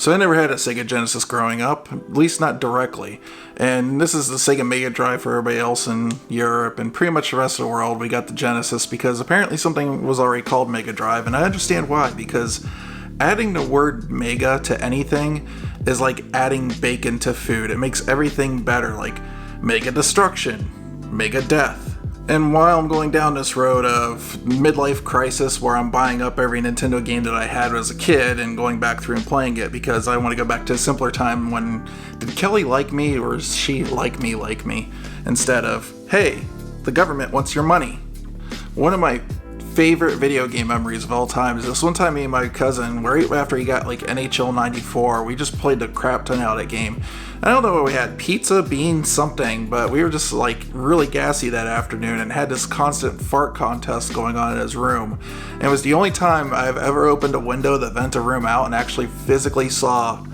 So I never had a Sega Genesis growing up, at least not directly. And this is the Sega Mega Drive for everybody else in Europe and pretty much the rest of the world. We got the Genesis because apparently something was already called Mega Drive, and I understand why, because adding the word Mega to anything is like adding bacon to food. It makes everything better, like Mega Destruction, Mega Death. And while I'm going down this road of midlife crisis where I'm buying up every Nintendo game that I had as a kid and going back through and playing it because I want to go back to a simpler time when did Kelly like me or is she like me instead of, hey, the government wants your money. One of my favorite video game memories of all time is this one time me and my cousin, right after he got like NHL 94, we just played the crap ton out of that game. I don't know what we had, pizza, beans, something, but we were just like really gassy that afternoon and had this constant fart contest going on in his room. And it was the only time I've ever opened a window that vent a room out and actually physically saw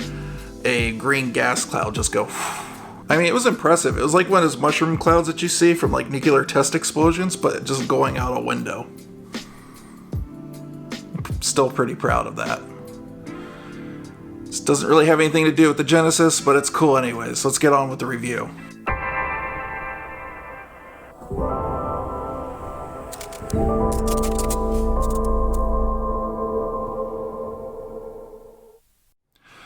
a green gas cloud just go. I mean, it was impressive. It was like one of those mushroom clouds that you see from like nuclear test explosions, but just going out a window. Still pretty proud of that. This doesn't really have anything to do with the Genesis, but it's cool anyways. Let's get on with the review.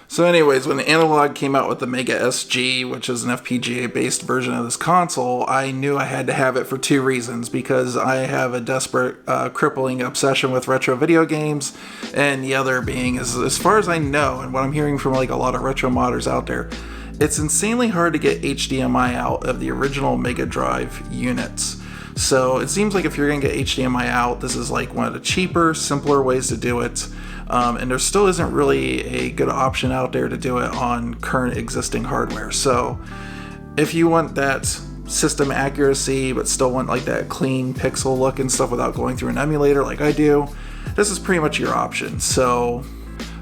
So anyways, when Analogue came out with the Mega SG, which is an FPGA-based version of this console, I knew I had to have it for two reasons. Because I have a desperate, crippling obsession with retro video games, and the other being is, as far as I know, and what I'm hearing from like a lot of retro modders out there, it's insanely hard to get HDMI out of the original Mega Drive units. So it seems like if you're going to get HDMI out, this is like one of the cheaper, simpler ways to do it. And there still isn't really a good option out there to do it on current existing hardware. So if you want that system accuracy, but still want like that clean pixel look and stuff without going through an emulator like I do, this is pretty much your option. So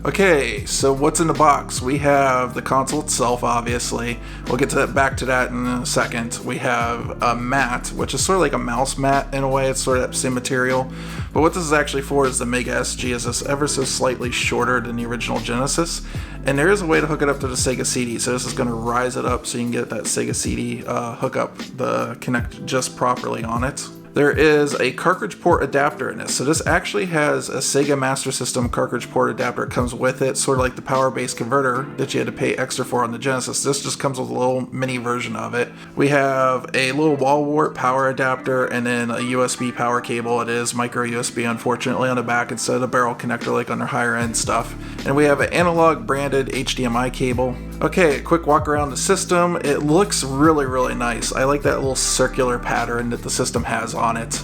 okay, so what's in the box? We have the console itself, obviously. We'll get to that, back to that in a second. We have a mat, which is sort of like a mouse mat in a way. It's sort of that same material. But what this is actually for is the Mega SG is this ever so slightly shorter than the original Genesis. And there is a way to hook it up to the Sega CD. So this is going to rise it up so you can get that Sega CD hookup, the connect just properly on it. There is a cartridge port adapter in this. So this actually has a Sega Master System cartridge port adapter. It comes with it, sort of like the power-based converter that you had to pay extra for on the Genesis. This just comes with a little mini version of it. We have a little wall wart power adapter and then a USB power cable. It is micro USB, unfortunately, on the back instead of the barrel connector like on their higher end stuff. And we have an Analogue branded HDMI cable. Okay, a quick walk around the system. It looks really, really nice. I like that little circular pattern that the system has on it.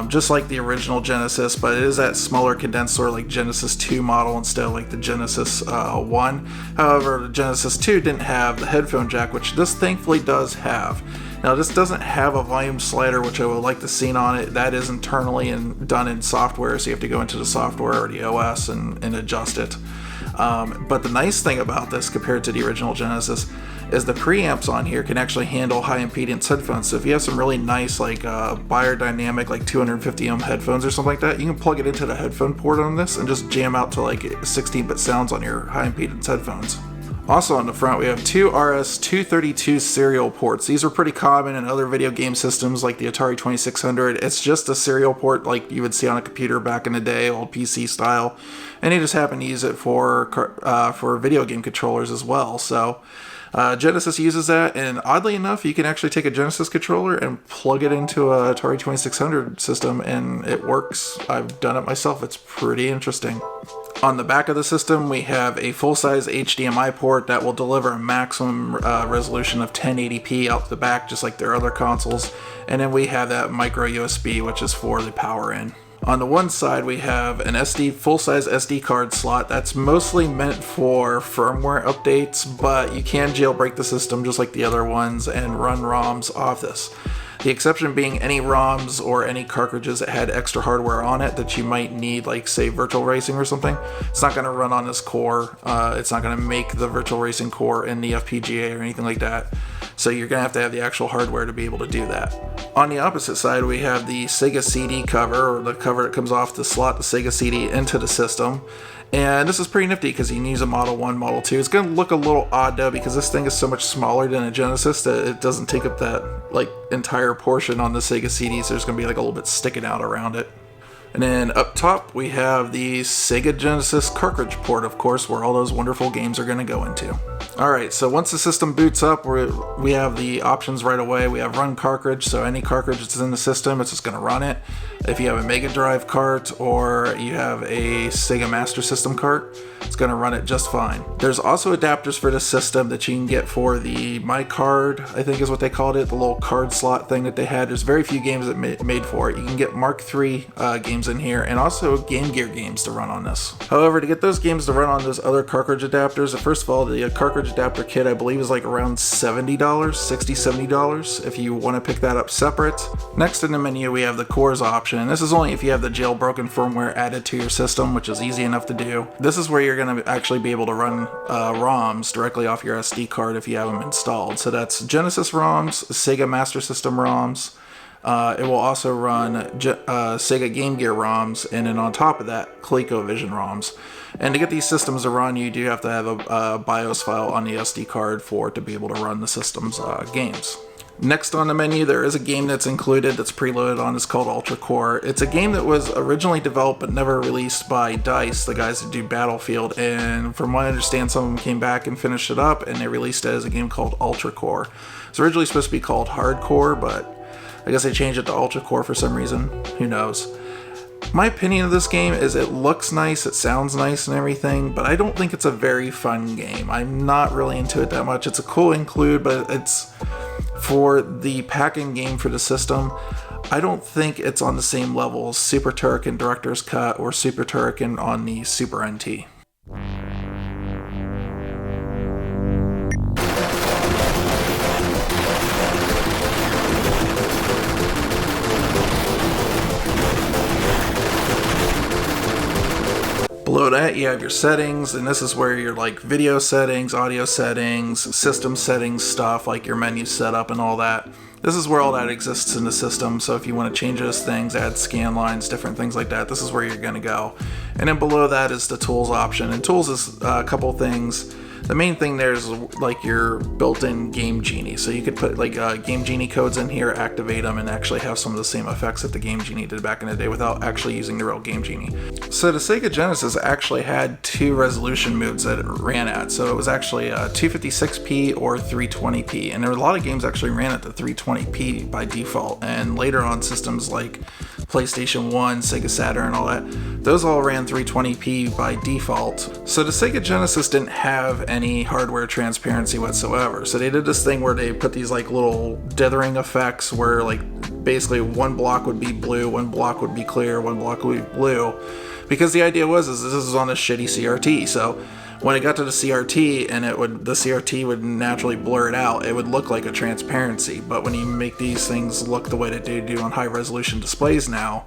Just like the original Genesis, but it is that smaller condensed sort of like Genesis 2 model instead of like the Genesis 1. However, the Genesis 2 didn't have the headphone jack, which this thankfully does have. Now this doesn't have a volume slider, which I would like to see on it. That is internally and done in software, so you have to go into the software or the OS and adjust it. But the nice thing about this compared to the original Genesis is the preamps on here can actually handle high impedance headphones. So if you have some really nice like biodynamic like 250 ohm headphones or something like that, you can plug it into the headphone port on this and just jam out to like 16-bit sounds on your high impedance headphones. Also on the front we have two RS-232 serial ports. These are pretty common in other video game systems like the Atari 2600. It's just a serial port like you would see on a computer back in the day, old PC style. And they just happen to use it for video game controllers as well. So Genesis uses that, and oddly enough, you can actually take a Genesis controller and plug it into a Atari 2600 system, and it works. I've done it myself. It's pretty interesting. On the back of the system, we have a full-size HDMI port that will deliver a maximum resolution of 1080p out the back, just like their other consoles. And then we have that micro USB, which is for the power in. On the one side, we have an full-size SD card slot that's mostly meant for firmware updates, but you can jailbreak the system just like the other ones and run ROMs off this. The exception being any ROMs or any cartridges that had extra hardware on it that you might need, like say virtual racing or something. It's not going to run on this core. It's not going to make the virtual racing core in the FPGA or anything like that. So you're going to have the actual hardware to be able to do that. On the opposite side, we have the Sega CD cover, or the cover that comes off to slot the Sega CD into the system. And this is pretty nifty because you can use a Model 1, Model 2. It's going to look a little odd though because this thing is so much smaller than a Genesis that it doesn't take up that like entire portion on the Sega CD, so there's going to be like a little bit sticking out around it. And then up top we have the Sega Genesis cartridge port, of course, where all those wonderful games are going to go into. Alright, so once the system boots up, we have the options right away. We have run cartridge, so any cartridge that's in the system, it's just going to run it. If you have a Mega Drive cart or you have a Sega Master System cart, it's going to run it just fine. There's also adapters for the system that you can get for the My Card, I think is what they called it, the little card slot thing that they had. There's very few games that made for it. You can get Mark III games in here and also Game Gear games to run on this. However, to get those games to run on those other cartridge adapters, first of all, the cartridge adapter kit I believe is like around $70, $60-$70 if you want to pick that up separate. Next in the menu we have the cores option, and this is only if you have the jailbroken firmware added to your system, which is easy enough to do. This is where you're going to actually be able to run ROMs directly off your SD card if you have them installed. So that's Genesis ROMs, Sega Master System ROMs. It will also run Sega Game Gear ROMs, and then on top of that, ColecoVision ROMs. And to get these systems to run, you do have to have a BIOS file on the SD card for it to be able to run the system's games. Next on the menu, there is a game that's included that's preloaded on. It's called Ultra Core. It's a game that was originally developed but never released by DICE, the guys that do Battlefield, and from what I understand, some of them came back and finished it up, and they released it as a game called Ultra Core. It's originally supposed to be called Hardcore, but I guess they changed it to Ultra Core for some reason. Who knows? My opinion of this game is it looks nice, it sounds nice and everything, but I don't think it's a very fun game. I'm not really into it that much. It's a cool include, but it's for the pack-in game for the system. I don't think it's on the same level as Super Turrican Director's Cut or Super Turrican on the Super NT. Below that you have your settings, and this is where your like video settings, audio settings, system settings stuff like your menu setup and all that. This is where all that exists in the system, so if you want to change those things, add scan lines, different things like that, this is where you're going to go. And then below that is the tools option, and tools is a couple things. The main thing there is like your built-in Game Genie, so you could put like Game Genie codes in here, activate them, and actually have some of the same effects that the Game Genie did back in the day without actually using the real Game Genie. So the Sega Genesis actually had two resolution modes that it ran at, so it was actually 256p or 320p, and there were a lot of games actually ran at the 320p by default, and later on systems like PlayStation 1, Sega Saturn, and all that, those all ran 320p by default. So the Sega Genesis didn't have any hardware transparency whatsoever. So they did this thing where they put these like little dithering effects where like basically one block would be blue, one block would be clear, one block would be blue. Because the idea was this is on a shitty CRT. So when it got to the CRT and the CRT would naturally blur it out, it would look like a transparency. But when you make these things look the way that they do on high resolution displays now,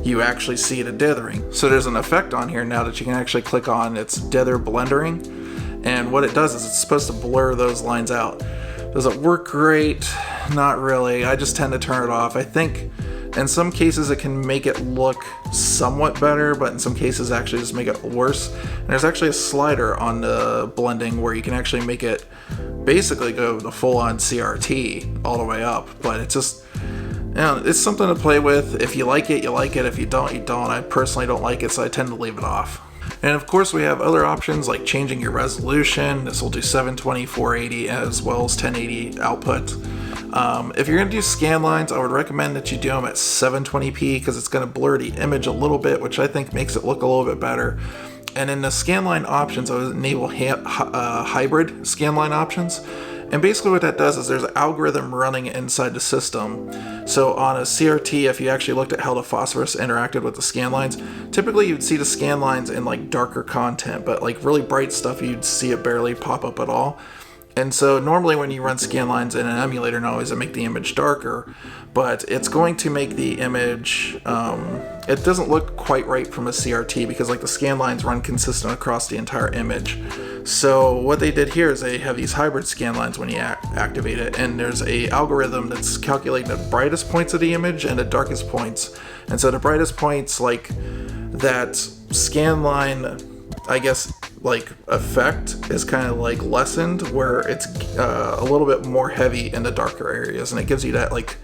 you actually see the dithering. So there's an effect on here now that you can actually click on. It's dither blendering. And what it does is it's supposed to blur those lines out. Does it work great? Not really. I just tend to turn it off. I think in some cases it can make it look somewhat better, but in some cases actually just make it worse. And there's actually a slider on the blending where you can actually make it basically go the full-on CRT all the way up. But it's just, you know, it's something to play with. If you like it, you like it. If you don't, you don't. I personally don't like it, so I tend to leave it off. And of course we have other options like changing your resolution. This will do 720, 480 as well as 1080 output. If you're going to do scan lines, I would recommend that you do them at 720p because it's going to blur the image a little bit, which I think makes it look a little bit better. And in the scanline options, I would enable hybrid scanline options. And basically what that does is there's an algorithm running inside the system. So on a CRT, if you actually looked at how the phosphorus interacted with the scan lines, typically you'd see the scan lines in like darker content, but like really bright stuff, you'd see it barely pop up at all. And so normally when you run scan lines in an emulator, not always it make the image darker, but it's going to make the image, it doesn't look quite right from a CRT because like the scan lines run consistent across the entire image. So what they did here is they have these hybrid scan lines when you activate it, and there's a algorithm that's calculating the brightest points of the image and the darkest points. And so the brightest points, like that scan line, I guess, like effect is kind of like lessened, where it's a little bit more heavy in the darker areas, and it gives you that like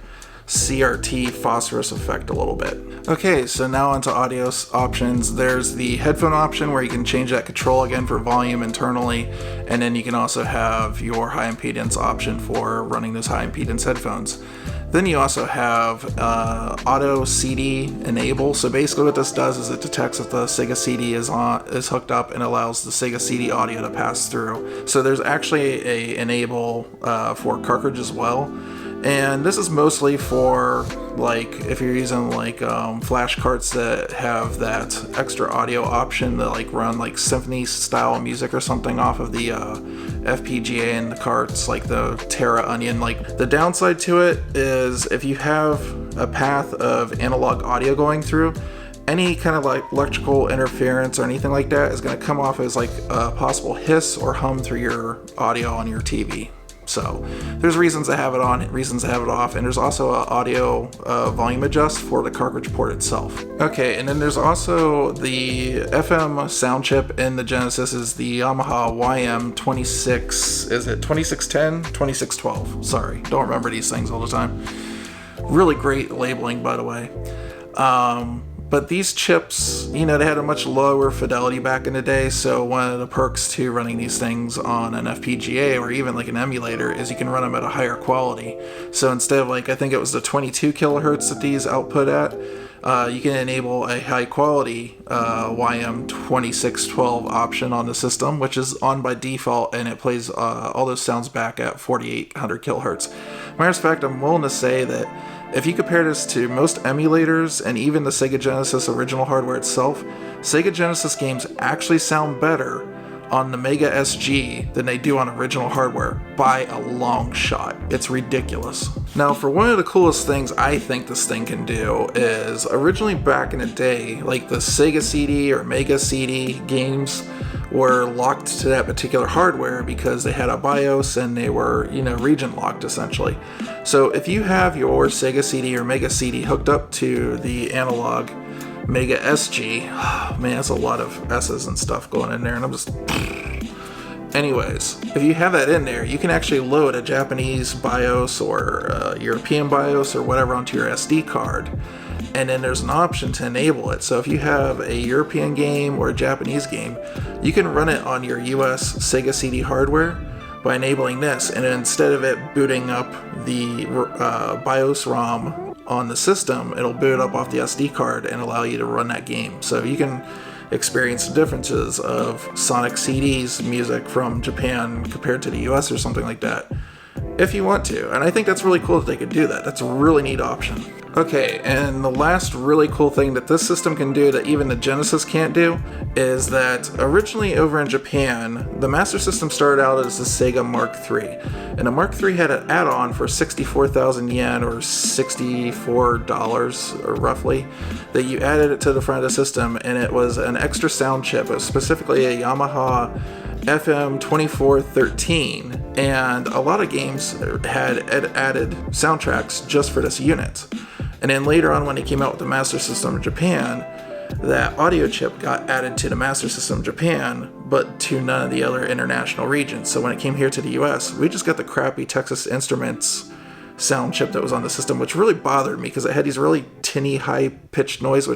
CRT phosphorus effect a little bit. Okay, so now onto audio options. There's the headphone option where you can change that control again for volume internally, and then you can also have your high impedance option for running those high impedance headphones. Then you also have auto CD enable. So basically what this does is it detects that the Sega CD is hooked up and allows the Sega CD audio to pass through. So there's actually a enable for cartridge as well. And this is mostly for like if you're using like flash carts that have that extra audio option to like run like symphony style music or something off of the FPGA in the carts, like the Terra Onion. Like the downside to it is if you have a path of analog audio going through, any kind of like electrical interference or anything like that is going to come off as like a possible hiss or hum through your audio on your TV. So there's reasons to have it on, reasons to have it off, and there's also an audio volume adjust for the cartridge port itself. Okay, and then there's also the FM sound chip in the Genesis is the Yamaha YM26, is it 2610? 2612, sorry, don't remember these things all the time. Really great labeling, by the way. But these chips, you know, they had a much lower fidelity back in the day, so one of the perks to running these things on an FPGA or even like an emulator is you can run them at a higher quality. So instead of like, I think it was the 22 kilohertz that these output at, you can enable a high quality YM2612 option on the system, which is on by default, and it plays all those sounds back at 4800 kilohertz. Matter of fact, I'm willing to say that if you compare this to most emulators and even the Sega Genesis original hardware itself, Sega Genesis games actually sound better on the Mega SG than they do on original hardware by a long shot. It's ridiculous. Now, for one of the coolest things I think this thing can do is, originally back in the day, like the Sega CD or Mega CD games were locked to that particular hardware because they had a BIOS and they were, you know, region locked essentially. So if you have your Sega CD or Mega CD hooked up to the Analogue Mega SG, man, that's a lot of S's and stuff going in there, and I'm just... Anyways, if you have that in there, you can actually load a Japanese BIOS or European BIOS or whatever onto your SD card, and then there's an option to enable it. So if you have a European game or a Japanese game, you can run it on your US Sega CD hardware by enabling this, and instead of it booting up the BIOS ROM on the system, it'll boot up off the SD card and allow you to run that game. So you can experience the differences of Sonic CD's music from Japan compared to the US or something like that, if you want to. And I think that's really cool that they could do that. That's a really neat option. Okay, and the last really cool thing that this system can do that even the Genesis can't do is that originally over in Japan, the Master System started out as the Sega Mark III. And the Mark III had an add-on for 64,000 yen or $64 or roughly that you added it to the front of the system, and it was an extra sound chip. It was specifically a Yamaha FM2413, and a lot of games had added soundtracks just for this unit. And then later on, when it came out with the Master System of Japan, that audio chip got added to the Master System of Japan, but to none of the other international regions. So when it came here to the US, we just got the crappy Texas Instruments sound chip that was on the system, which really bothered me because it had these really tinny, high-pitched noise,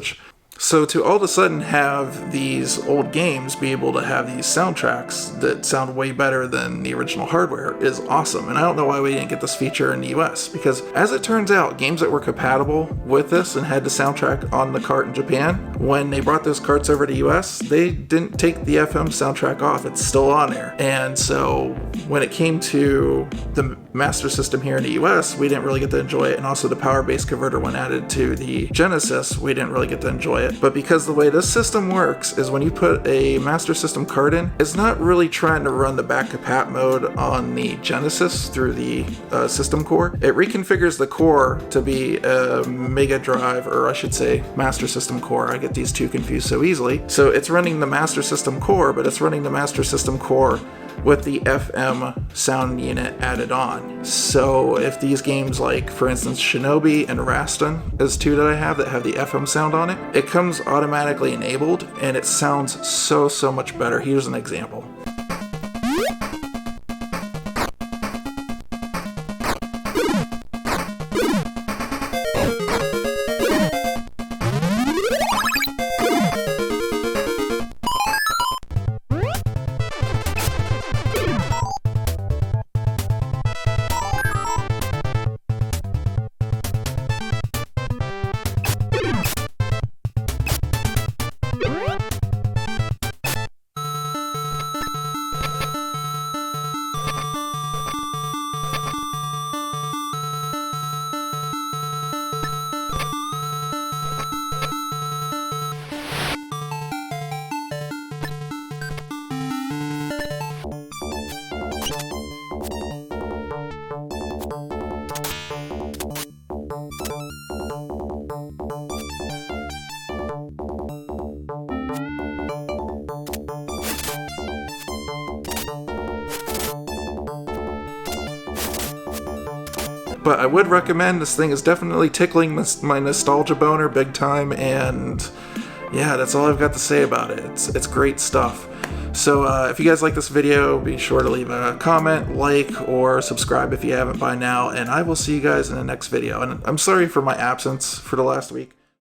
So to all of a sudden have these old games be able to have these soundtracks that sound way better than the original hardware is awesome. And I don't know why we didn't get this feature in the US, because as it turns out, games that were compatible with this and had the soundtrack on the cart in Japan, when they brought those carts over to US, they didn't take the FM soundtrack off. It's still on there. And so when it came to the Master System here in the US, we didn't really get to enjoy it, and also the power base converter when added to the Genesis, we didn't really get to enjoy it. But because the way this system works is when you put a Master System card in, it's not really trying to run the back compat mode on the Genesis through the system core. It reconfigures the core to be a Mega Drive, or I should say Master System core. I get these two confused so easily. So it's running the Master System core, but it's running the Master System core with the FM sound unit added on. So if these games like, for instance, Shinobi and Rastan is two that I have that have the FM sound on it, it comes automatically enabled and it sounds so much better. Here's an example. But I would recommend, this thing is definitely tickling my nostalgia boner big time, and yeah, that's all I've got to say about it. It's great stuff. So if you guys like this video, be sure to leave a comment, like, or subscribe if you haven't by now, and I will see you guys in the next video. And I'm sorry for my absence for the last week.